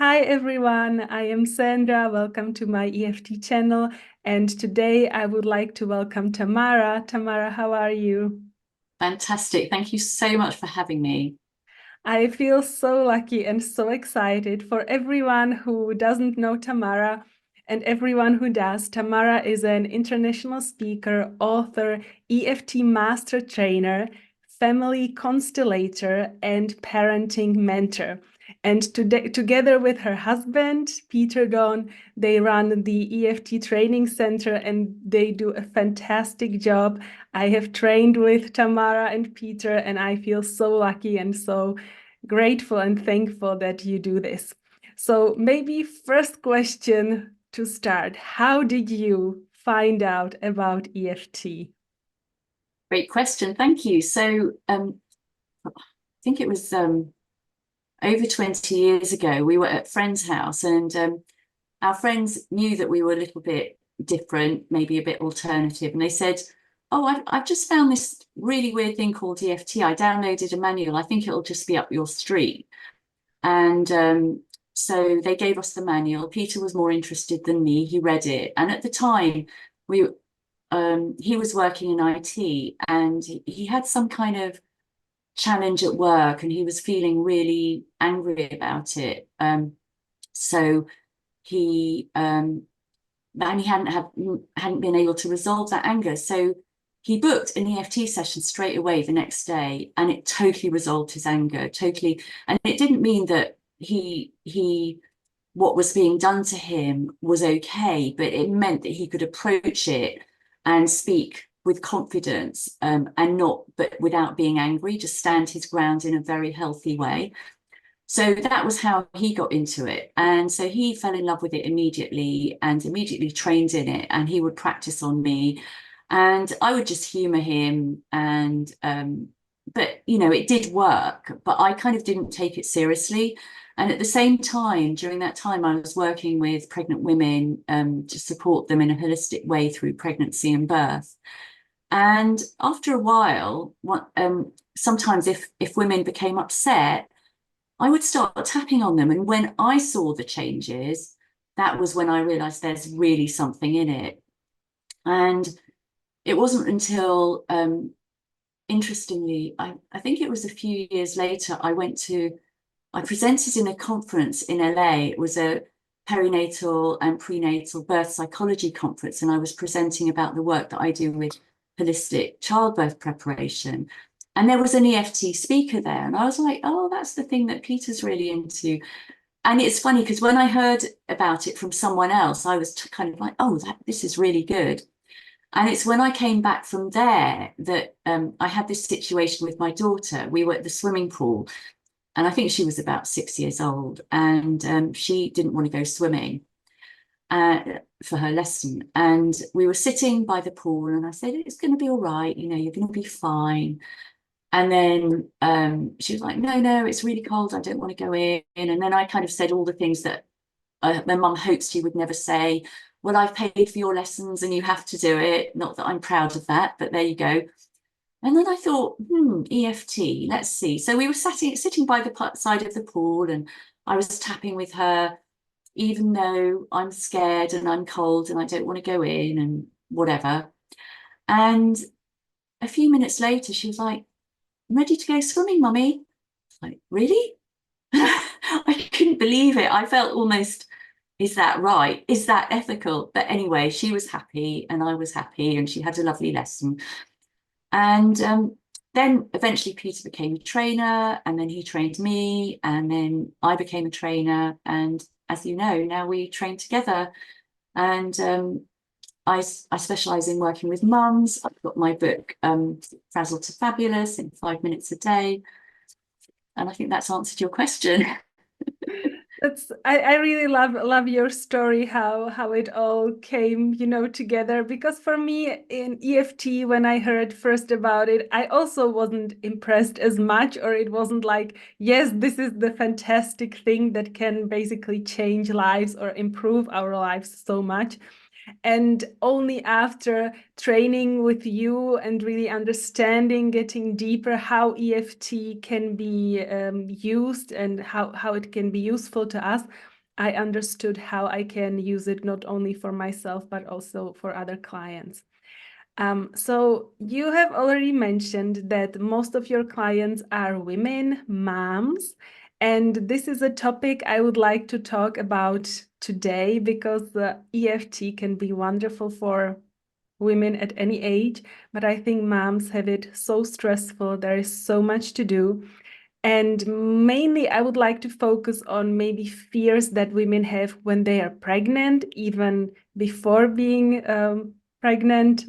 Hi everyone, I am Sandra. Welcome to my EFT channel. And today I would like to welcome Tamara. Tamara, how are you? Fantastic. Thank you so much for having me. I feel so lucky and so excited. For everyone who doesn't know Tamara and everyone who does, Tamara is an international speaker, author, EFT Master Trainer, family constellator, and parenting mentor. And together with her husband, Peter Donn, they run the EFT Training Center and they do a fantastic job. I have trained with Tamara and Peter, and I feel so lucky and so grateful and thankful that you do this. So maybe first question to start, how did you find out about EFT? Great question. Thank you. I think it was over 20 years ago, we were at a friend's house and our friends knew that we were a little bit different, maybe a bit alternative. And they said, "Oh, I've just found this really weird thing called EFT. I downloaded a manual. I think it'll just be up your street." And so they gave us the manual. Peter was more interested than me. He read it. And at the time, we he was working in IT and he had some kind of challenge at work and he was feeling really angry about it. So he and he hadn't been able to resolve that anger. So he booked an EFT session straight away the next day, and it totally resolved his anger, totally. And it didn't mean that he what was being done to him was okay, but it meant that he could approach it and speak with confidence, and not, but without being angry, just stand his ground in a very healthy way. So that was how he got into it. And so he fell in love with it immediately and immediately trained in it. And he would practice on me. And I would just humor him. But it did work, but I kind of didn't take it seriously. And at the same time, during that time, I was working with pregnant women to support them in a holistic way through pregnancy and birth. And after a while, sometimes if women became upset, I would start tapping on them. And when I saw the changes, that was when I realized there's really something in it. And it wasn't until, interestingly, I think it was a few years later, I presented in a conference in LA. It was a perinatal and prenatal birth psychology conference. And I was presenting about the work that I do with holistic childbirth preparation. And there was an EFT speaker there. And I was like, oh, that's the thing that Peter's really into. And it's funny because when I heard about it from someone else, I was kind of like, oh, this is really good. And it's when I came back from there that I had this situation with my daughter. We were at the swimming pool, and I think she was about 6 years old, and she didn't want to go swimming for her lesson. And we were sitting by the pool, and I said, it's going to be all right. You're going to be fine. And then she was like, no, it's really cold. I don't want to go in. And then I kind of said all the things that my mum hopes she would never say. Well, I've paid for your lessons and you have to do it. Not that I'm proud of that, but there you go. And then I thought, EFT, let's see. So we were sitting by the side of the pool and I was tapping with her, even though I'm scared and I'm cold and I don't want to go in and whatever. And a few minutes later, she was like, I'm ready to go swimming, mummy. Like, really? I couldn't believe it. I felt almost, is that right? Is that ethical? But anyway, she was happy and I was happy and she had a lovely lesson. And then eventually Peter became a trainer and then he trained me and then I became a trainer. And as you know, now we train together. And I specialize in working with mums. I've got my book, Frazzled to Fabulous, in 5 minutes a day. And I think that's answered your question. I really love your story, how it all came, together. Because for me in EFT, when I heard first about it, I also wasn't impressed as much, or it wasn't like, yes, this is the fantastic thing that can basically change lives or improve our lives so much. And only after training with you and really understanding, getting deeper how EFT can be used and how it can be useful to us, I understood how I can use it not only for myself, but also for other clients. So you have already mentioned that most of your clients are women, moms, and this is a topic I would like to talk about today because the EFT can be wonderful for women at any age, but I think moms have it so stressful. There is so much to do. And mainly, I would like to focus on maybe fears that women have when they are pregnant, even before being pregnant,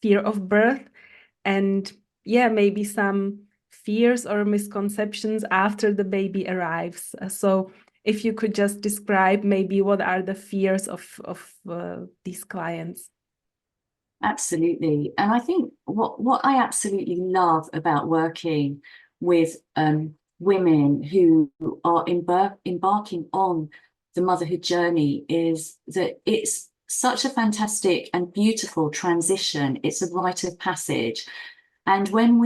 fear of birth, and yeah, maybe some fears or misconceptions after the baby arrives. So if you could just describe maybe what are the fears of these clients. Absolutely. And I think what I absolutely love about working with women who are embarking on the motherhood journey is that it's such a fantastic and beautiful transition. It's a rite of passage. And when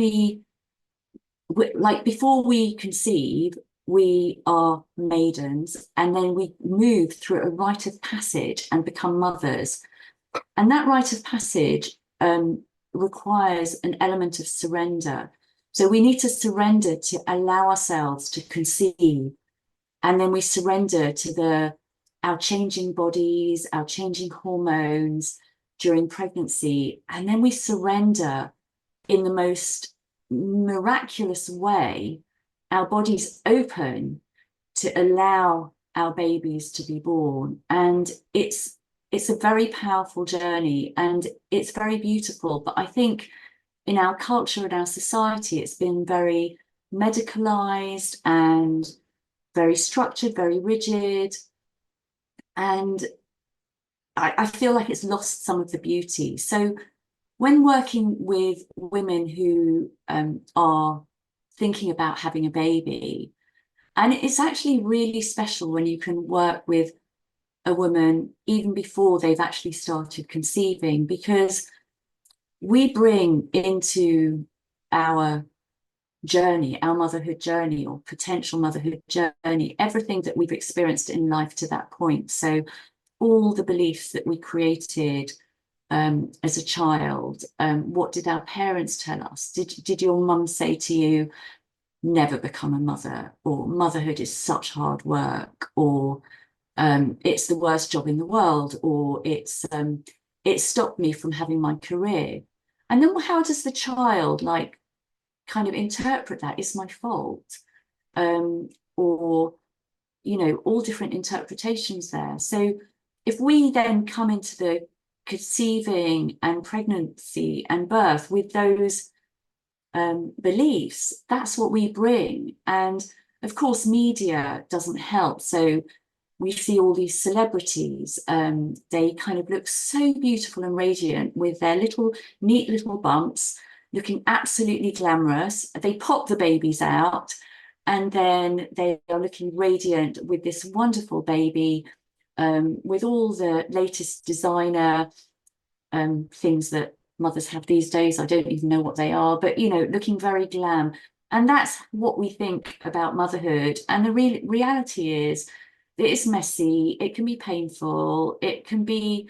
like before we conceive, we are maidens, and then we move through a rite of passage and become mothers. And that rite of passage requires an element of surrender. So we need to surrender to allow ourselves to conceive. And then we surrender to our changing bodies, our changing hormones during pregnancy. And then we surrender in the most miraculous way. Our bodies open to allow our babies to be born. And it's a very powerful journey and it's very beautiful. But I think in our culture and our society, it's been very medicalized and very structured, very rigid. And I feel like it's lost some of the beauty. So when working with women who are thinking about having a baby, and it's actually really special when you can work with a woman even before they've actually started conceiving, because we bring into our journey, our motherhood journey or potential motherhood journey, everything that we've experienced in life to that point. So all the beliefs that we created as a child, what did our parents tell us? Did your mum say to you, never become a mother, or motherhood is such hard work, or it's the worst job in the world, or it stopped me from having my career? And then how does the child like kind of interpret that? It's my fault, or all different interpretations there. So if we then come into the conceiving and pregnancy and birth with those beliefs, that's what we bring. And of course, media doesn't help. So we see all these celebrities, they kind of look so beautiful and radiant with their neat little bumps, looking absolutely glamorous. They pop the babies out, and then they are looking radiant with this wonderful baby, with all the latest designer things that mothers have these days. I don't even know what they are, but looking very glam. And that's what we think about motherhood. And the reality is, it's messy, it can be painful, it can be,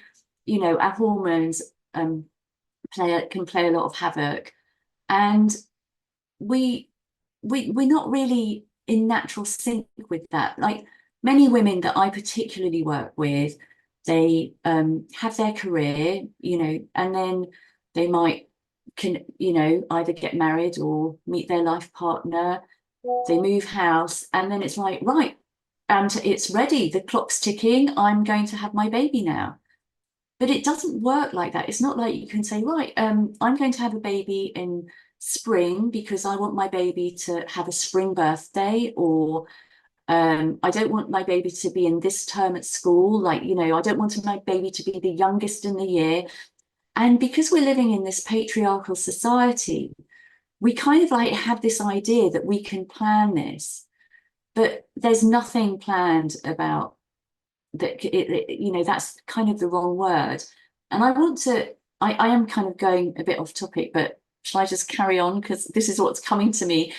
our hormones can play a lot of havoc. And we're not really in natural sync with that. Like many women that I particularly work with, they have their career, and then they might either get married or meet their life partner. They move house, and then it's like, right, and it's ready, the clock's ticking, I'm going to have my baby now. But it doesn't work like that. It's not like you can say, right, I'm going to have a baby in spring because I want my baby to have a spring birthday, or I don't want my baby to be in this term at school. Like, I don't want my baby to be the youngest in the year. And because we're living in this patriarchal society, we kind of like have this idea that we can plan this, but there's nothing planned about that that's kind of the wrong word. And I am kind of going a bit off topic, but shall I just carry on? Because this is what's coming to me.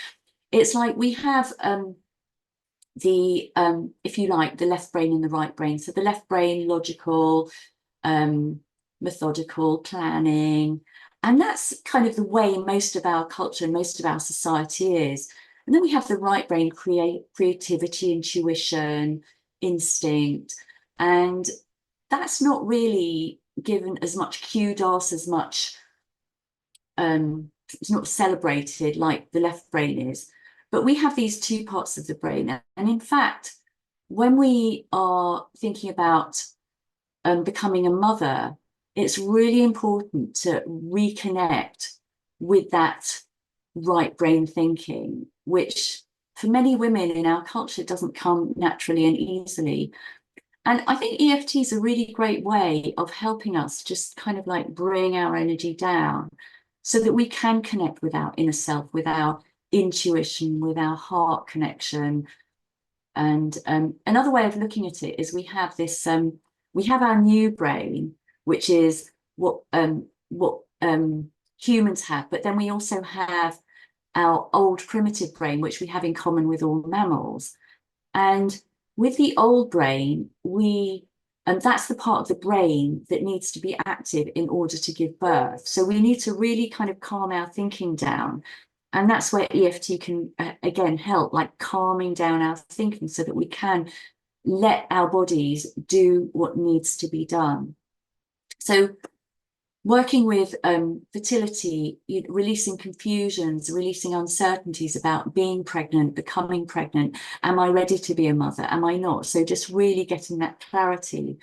It's like we have if you like, the left brain and the right brain. So the left brain, logical, methodical, planning. And that's kind of the way most of our culture and most of our society is. And then we have the right brain, creativity, intuition, instinct. And that's not really given as much kudos, as much, it's not celebrated like the left brain is. But we have these two parts of the brain. And in fact, when we are thinking about becoming a mother, it's really important to reconnect with that right brain thinking, which for many women in our culture doesn't come naturally and easily. And I think EFT is a really great way of helping us just kind of like bring our energy down so that we can connect with our inner self, with our intuition, with our heart connection. And another way of looking at it is we have this, we have our new brain, which is what humans have, but then we also have our old primitive brain, which we have in common with all mammals. And with the old brain, that's the part of the brain that needs to be active in order to give birth. So we need to really kind of calm our thinking down. And that's where EFT can, again, help, like calming down our thinking so that we can let our bodies do what needs to be done. So working with fertility, releasing confusions, releasing uncertainties about being pregnant, becoming pregnant. Am I ready to be a mother? Am I not? So just really getting that clarity.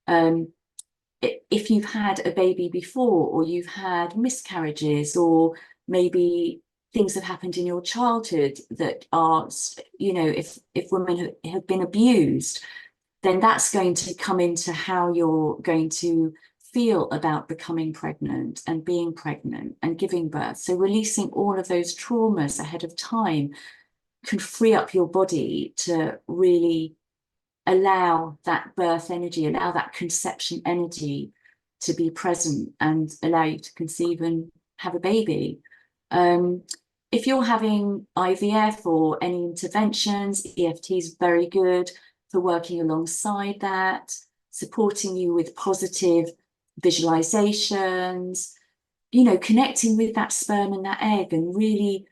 If you've had a baby before, or you've had miscarriages, or maybe things have happened in your childhood that are, if women have been abused, then that's going to come into how you're going to feel about becoming pregnant and being pregnant and giving birth. So releasing all of those traumas ahead of time can free up your body to really allow that birth energy, allow that conception energy to be present and allow you to conceive and have a baby. If you're having IVF or any interventions, EFT is very good for working alongside that, supporting you with positive visualizations, connecting with that sperm and that egg and really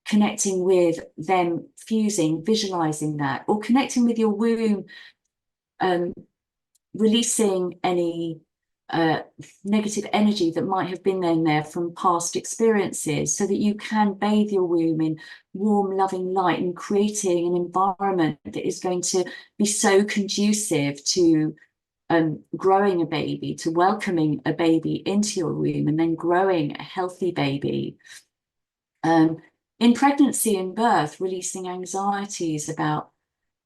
connecting with them fusing, visualizing that, or connecting with your womb, releasing any negative energy that might have been in there from past experiences so that you can bathe your womb in warm, loving light and creating an environment that is going to be so conducive to growing a baby, to welcoming a baby into your womb and then growing a healthy baby. In pregnancy and birth, releasing anxieties about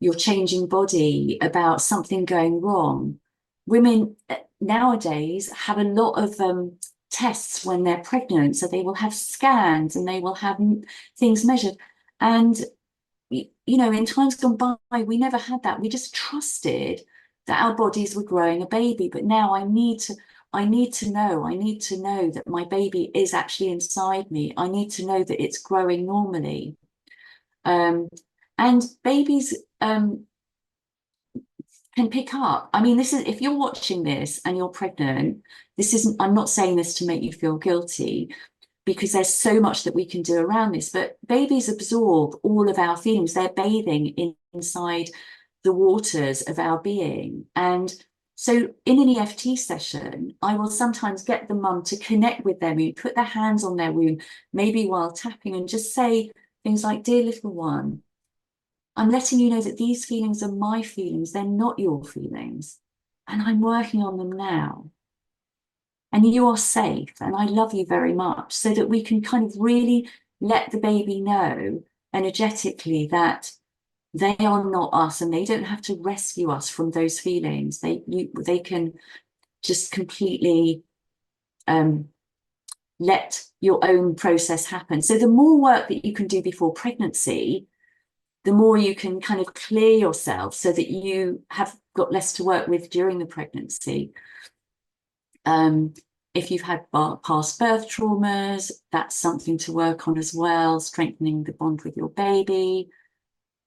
your changing body, about something going wrong. Women nowadays have a lot of tests when they're pregnant, so they will have scans and they will have things measured. And, in times gone by, we never had that. We just trusted that our bodies were growing a baby. But now I need to know that my baby is actually inside me. I need to know that it's growing normally. And babies can pick up. I mean, if you're watching this and you're pregnant, I'm not saying this to make you feel guilty, because there's so much that we can do around this, but babies absorb all of our feelings. They're bathing inside the waters of our being. And so in an EFT session, I will sometimes get the mum to connect with their womb, put their hands on their womb, maybe while tapping, and just say things like, "Dear little one, I'm letting you know that these feelings are my feelings. They're not your feelings. And I'm working on them now. And you are safe. And I love you very much," so that we can kind of really let the baby know energetically that they are not us and they don't have to rescue us from those feelings. They can just completely let your own process happen. So the more work that you can do before pregnancy, the more you can kind of clear yourself so that you have got less to work with during the pregnancy. If you've had past birth traumas, that's something to work on as well, strengthening the bond with your baby.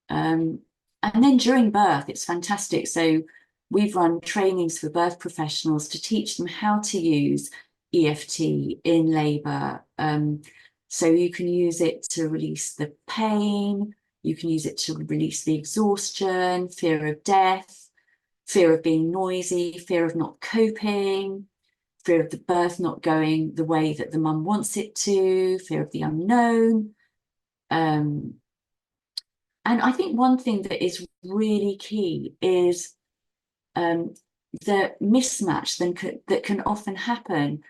And then during birth, it's fantastic. So we've run trainings for birth professionals to teach them how to use EFT in labour. So you can use it to release the pain, you can use it to release the exhaustion, fear of death, fear of being noisy, fear of not coping, fear of the birth not going the way that the mum wants it to, fear of the unknown. And I think one thing that is really key is the mismatch that can often happen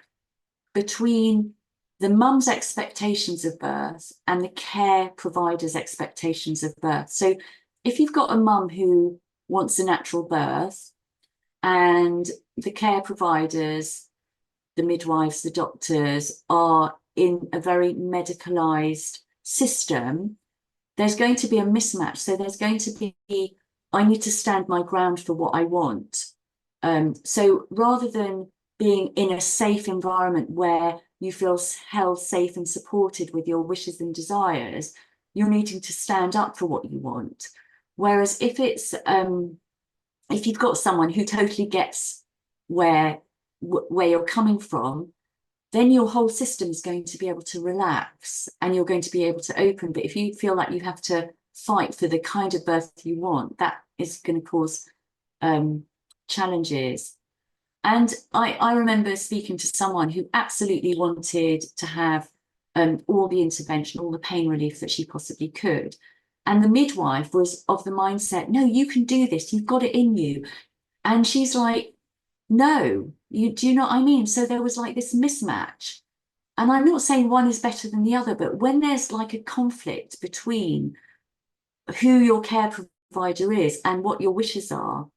between the mum's expectations of birth and the care provider's expectations of birth. So if you've got a mum who wants a natural birth and the care providers, the midwives, the doctors are in a very medicalized system, there's going to be a mismatch. So there's going to be, I need to stand my ground for what I want. So rather than being in a safe environment where you feel held safe and supported with your wishes and desires, you're needing to stand up for what you want. Whereas if it's if you've got someone who totally gets where you're coming from, then your whole system is going to be able to relax and you're going to be able to open. But if you feel like you have to fight for the kind of birth you want, that is going to cause challenges. And I remember speaking to someone who absolutely wanted to have all the intervention, all the pain relief that she possibly could. And the midwife was of the mindset, no, you can do this, you've got it in you. And she's like, no, do you know what I mean? So there was like this mismatch. And I'm not saying one is better than the other, but when there's like a conflict between who your care provider is and what your wishes are,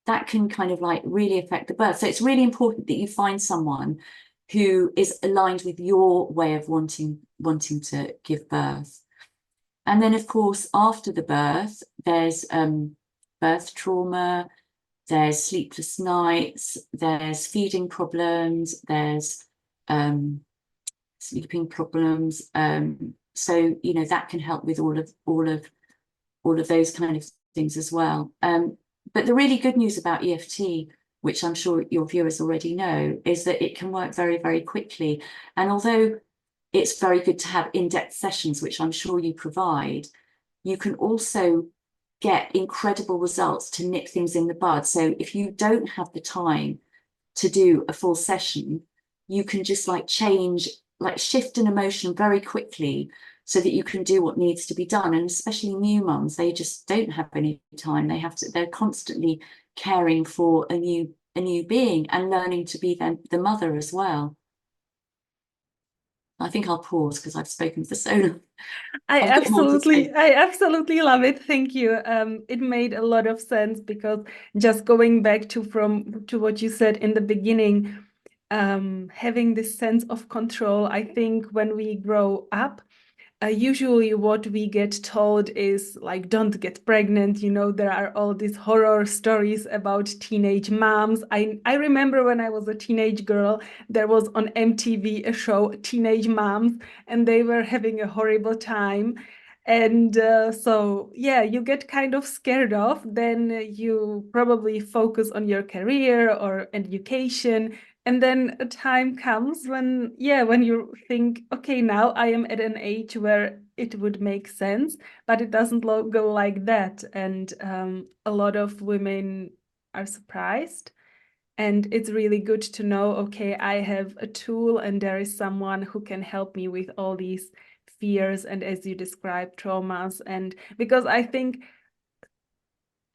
that can kind of like really affect the birth. So it's really important that you find someone who is aligned with your way of wanting to give birth. And then, of course, after the birth, there's birth trauma, there's sleepless nights, there's feeding problems, there's sleeping problems. So, you know, that can help with all of those kind of things as well. But the really good news about EFT, which I'm sure your viewers already know, is that it can work very, very quickly. And although it's very good to have in-depth sessions, which I'm sure you provide, you can also get incredible results to nip things in the bud. So if you don't have the time to do a full session, you can just like shift an emotion very quickly so that you can do what needs to be done. And especially new mums, they just don't have any time. They're constantly caring for a new being and learning to be the mother as well. I think I'll pause because I've spoken for so long. I've got more to say. I absolutely love it. Thank you. It made a lot of sense because just going back to what you said in the beginning, having this sense of control, I think when we grow up, usually what we get told is like, don't get pregnant. You know, there are all these horror stories about teenage moms. I remember when I was a teenage girl, there was on MTV a show, Teenage Moms, and they were having a horrible time. And so, yeah, you get kind of scared off. Then you probably focus on your career or education. And then a time comes when, yeah, when you think, okay, now I am at an age where it would make sense, but it doesn't go like that. And a lot of women are surprised. And it's really good to know, okay, I have a tool and there is someone who can help me with all these fears and, as you described, traumas. And because I think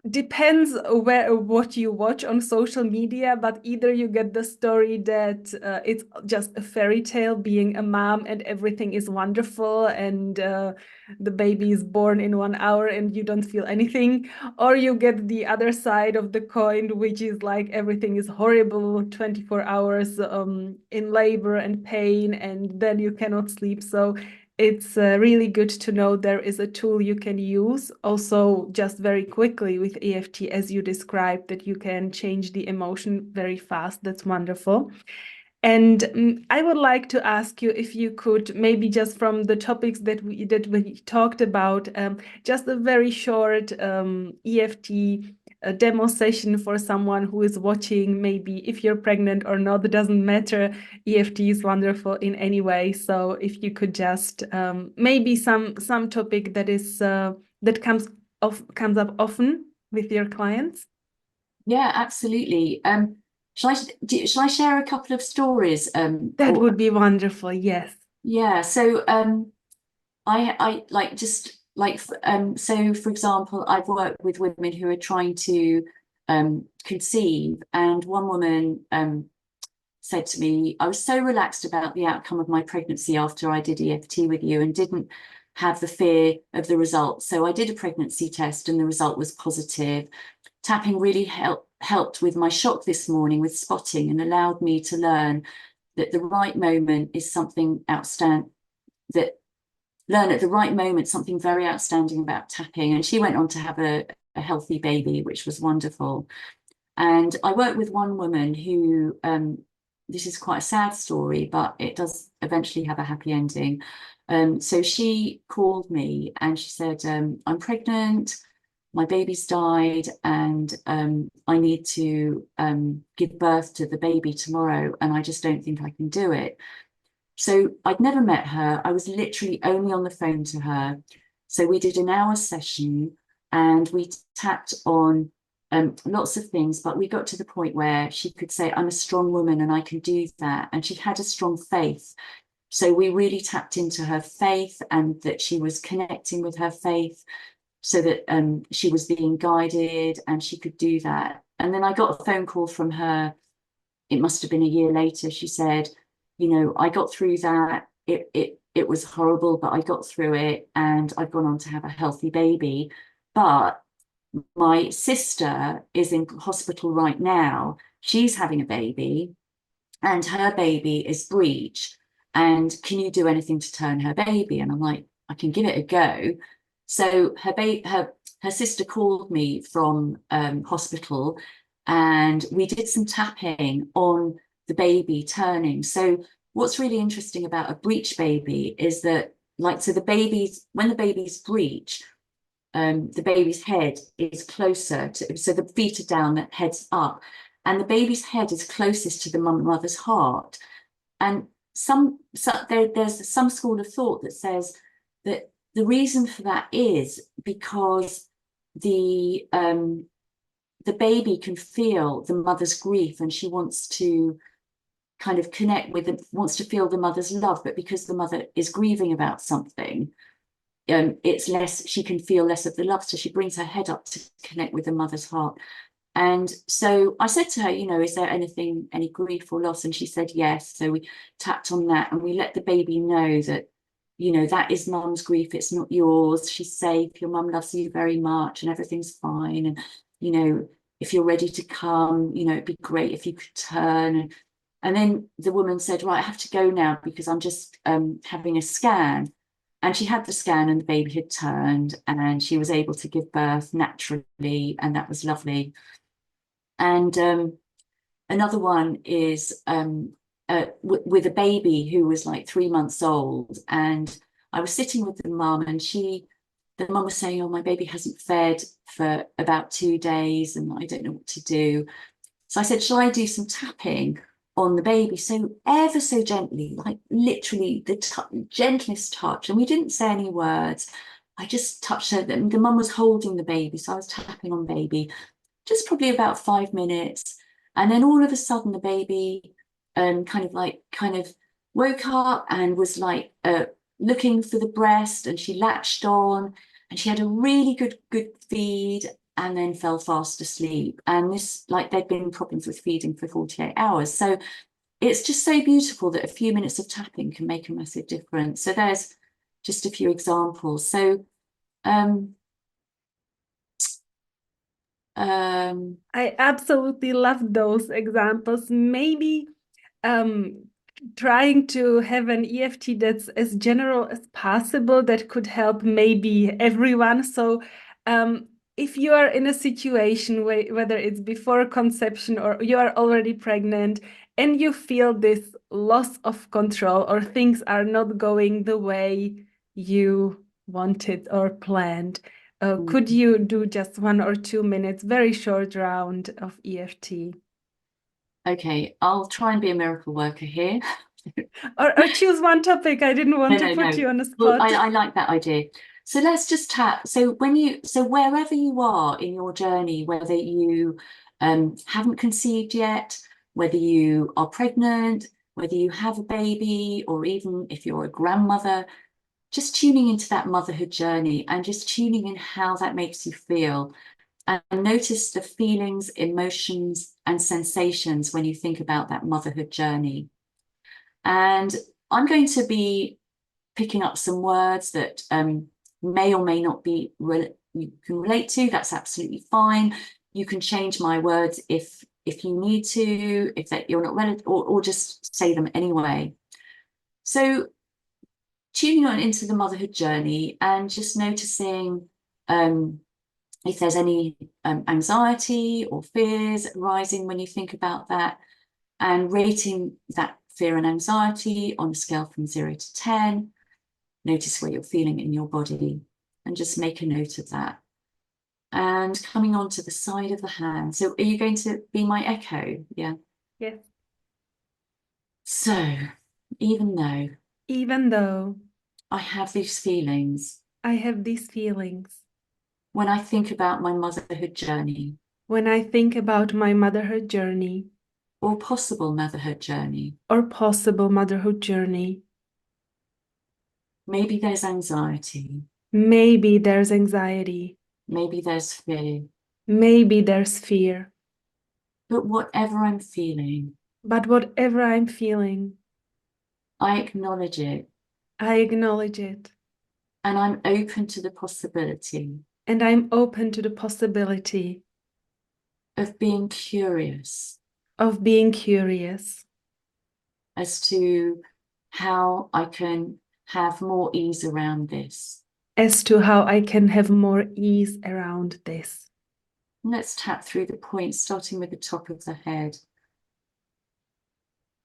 depends what you watch on social media, but either you get the story that it's just a fairy tale being a mom and everything is wonderful and the baby is born in 1 hour and you don't feel anything, or you get the other side of the coin, which is like everything is horrible, 24 hours in labor and pain, and then you cannot sleep. So it's really good to know there is a tool you can use also just very quickly with EFT, as you described, that you can change the emotion very fast. That's wonderful. And I would like to ask you if you could maybe just from the topics that we talked about, just a very short EFT demo session for someone who is watching. Maybe if you're pregnant or not, it doesn't matter. EFT is wonderful in any way. So if you could just maybe some topic that is that comes up often with your clients. Yeah, absolutely. Shall I share a couple of stories? That would be wonderful. Yes. Yeah. So I like just like so for example, I've worked with women who are trying to conceive, and one woman said to me, I was so relaxed about the outcome of my pregnancy after I did EFT with you and didn't have the fear of the results. So I did a pregnancy test and the result was positive. Tapping really helped with my shock this morning with spotting and allowed me to learn that the right moment is something outstanding, that learn at the right moment something very outstanding about tapping. And she went on to have a healthy baby, which was wonderful. And I worked with one woman who, this is quite a sad story, but it does eventually have a happy ending. So she called me and she said, I'm pregnant, my baby's died, and I need to give birth to the baby tomorrow, and I just don't think I can do it. So I'd never met her. I was literally only on the phone to her. So we did an hour session and we tapped on lots of things, but we got to the point where she could say, I'm a strong woman and I can do that. And she had a strong faith. So we really tapped into her faith and that she was connecting with her faith so that she was being guided and she could do that. And then I got a phone call from her. It must have been a year later. She said, I got through that. It was horrible, but I got through it and I've gone on to have a healthy baby. But my sister is in hospital right now. She's having a baby and her baby is breech. And can you do anything to turn her baby? And I'm like, I can give it a go. So her sister called me from hospital and we did some tapping on the baby turning. So what's really interesting about a breech baby is that, like, so when the baby's breech, the baby's head is closer to, so the feet are down, the head's up, and the baby's head is closest to the mother's heart. And there's some school of thought that says that the reason for that is because the baby can feel the mother's grief and she wants to kind of connect with it, wants to feel the mother's love, but because the mother is grieving about something, it's less, she can feel less of the love. So she brings her head up to connect with the mother's heart. And so I said to her, is there any grief or loss? And she said yes. So we tapped on that and we let the baby know that, that is mum's grief. It's not yours. She's safe. Your mum loves you very much and everything's fine. And, if you're ready to come, it'd be great if you could turn. And then the woman said, right, I have to go now because I'm just having a scan. And she had the scan and the baby had turned and she was able to give birth naturally. And that was lovely. And another one is with a baby who was like 3 months old. And I was sitting with the mum and the mum was saying, oh, my baby hasn't fed for about 2 days and I don't know what to do. So I said, shall I do some tapping on the baby? So ever so gently, like literally the gentlest touch. And we didn't say any words. I just touched her. The mum was holding the baby. So I was tapping on baby, just probably about 5 minutes. And then all of a sudden the baby kind of woke up and was like looking for the breast, and she latched on and she had a really good feed and then fell fast asleep. And this, like, there'd been problems with feeding for 48 hours. So it's just so beautiful that a few minutes of tapping can make a massive difference. So there's just a few examples. So I absolutely love those examples. Maybe trying to have an EFT that's as general as possible that could help maybe everyone. So if you are in a situation whether it's before conception or you are already pregnant and you feel this loss of control or things are not going the way you wanted or planned, could you do just 1 or 2 minutes, very short round of EFT? Okay, I'll try and be a miracle worker here. Or choose one topic. I didn't want to put No. you on a Well, spot. I like that idea. So let's just tap. So wherever you are in your journey, whether you haven't conceived yet, whether you are pregnant, whether you have a baby, or even if you're a grandmother, just tuning into that motherhood journey and just tuning in how that makes you feel. And notice the feelings, emotions, and sensations when you think about that motherhood journey. And I'm going to be picking up some words that may or may not be you can relate to. That's absolutely fine. You can change my words if you need to, if that you're not ready, or just say them anyway. So tuning on into the motherhood journey and just noticing if there's any anxiety or fears rising when you think about that, and rating that fear and anxiety on a scale from 0 to 10. Notice where you're feeling in your body and just make a note of that. And coming on to the side of the hand. So are you going to be my echo? Yeah. Yes. So even Even though I have these feelings, I have these feelings, when I think about my motherhood journey when I think about my motherhood journey or possible motherhood journey, or possible motherhood journey, maybe there's anxiety, maybe there's anxiety, maybe there's fear, maybe there's fear, but whatever I'm feeling, but whatever I'm feeling, I acknowledge it I acknowledge it. and I'm open to the possibility And I'm open to the possibility of being curious of being curious as to how I can have more ease around this. as to how I can have more ease around this. And let's tap through the points, starting with the top of the head.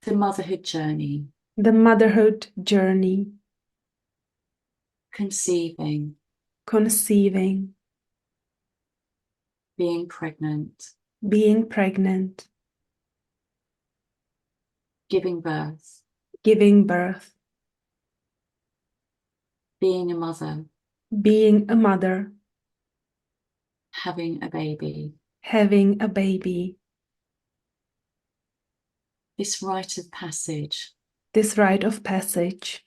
The motherhood journey, The motherhood journey, conceiving, conceiving, being pregnant, being pregnant, giving birth, giving birth, being a mother, being a mother, having a baby. having a baby, This rite of passage, this rite of passage,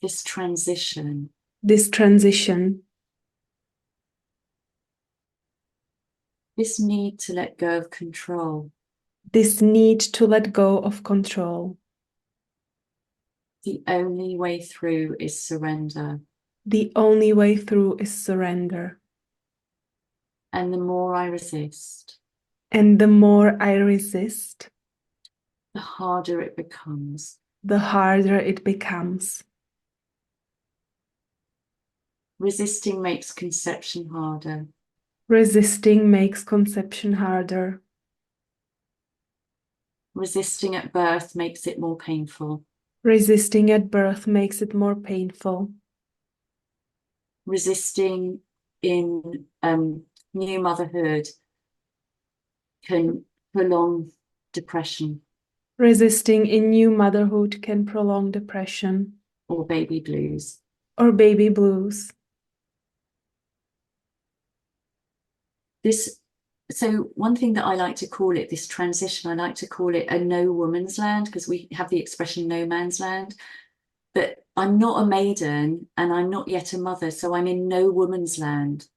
this transition, this transition, this need to let go of control. this need to let go of control. The only way through is surrender. The only way through is surrender. And the more I resist, And the more I resist, the harder it becomes. the harder it becomes. Resisting makes conception harder. Resisting makes conception harder. Resisting at birth makes it more painful. Resisting at birth makes it more painful. Resisting in new motherhood can prolong depression Resisting in new motherhood can prolong depression or baby blues. or baby blues. So one thing that I like to call it, this transition, I like to call it a no woman's land, because we have the expression no man's land. But I'm not a maiden and I'm not yet a mother, so I'm in no woman's land.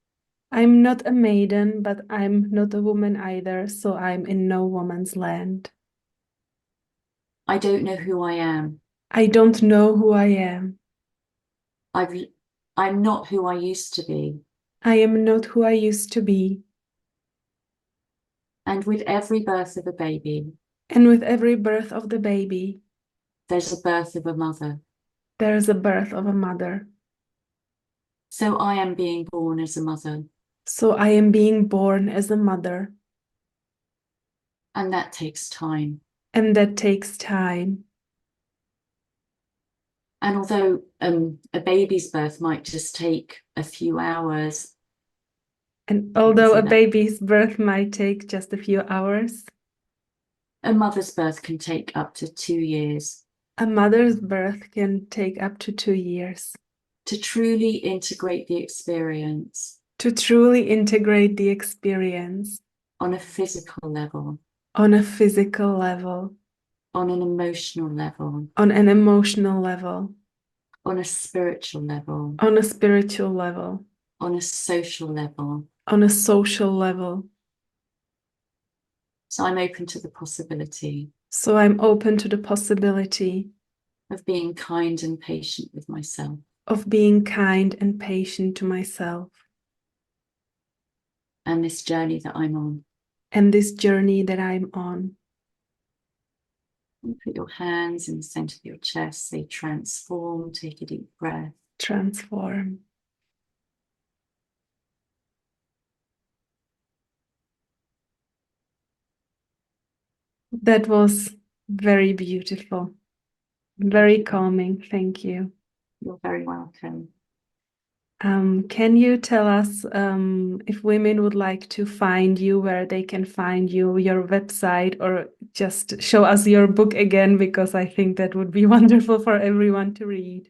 I'm not a maiden, but I'm not a woman either, so I'm in no woman's land. I don't know who I am. I don't know who I am. I'm not who I used to be. I am not who I used to be. And with every birth of a baby, And with every birth of the baby, there's a birth of a mother. there is a birth of a mother. So I am being born as a mother. So I am being born as a mother. And that takes time. And that takes time. And although a baby's birth might just take a few hours, And you can although see a that baby's birth might take just a few hours, a mother's birth can take up to 2 years. a mother's birth can take up to 2 years. To truly integrate the experience To truly integrate the experience on a physical level, on a physical level, on an emotional level, on an emotional level, on a spiritual level, on a spiritual level, on a social level. on a social level. So I'm open to the possibility So I'm open to the possibility of being kind and patient with myself. of being kind and patient to myself And this journey that I'm on. and this journey that I'm on. And put your hands in the center of your chest, say transform, take a deep breath. Transform. That was very beautiful, very calming. Thank you. You're very welcome. Can you tell us if women would like to find you, where they can find you, your website, or just show us your book again, because I think that would be wonderful for everyone to read.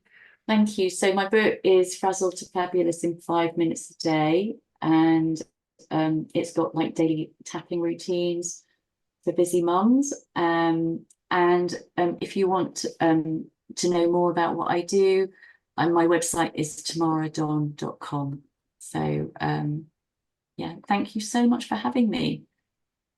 Thank you. So my book is Frazzled to Fabulous in 5 minutes a day. And it's got like daily tapping routines for busy mums. And if you want to know more about what I do, my website is tamaradonn.com. So yeah, thank you so much for having me.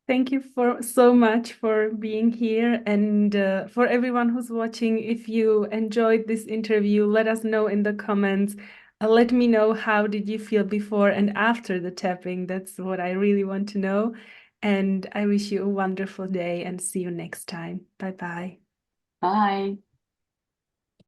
Thank you for so much for being here, and for everyone who's watching. If you enjoyed this interview, let us know in the comments. Let me know, how did you feel before and after the tapping? That's what I really want to know. And I wish you a wonderful day and see you next time. Bye bye. Bye.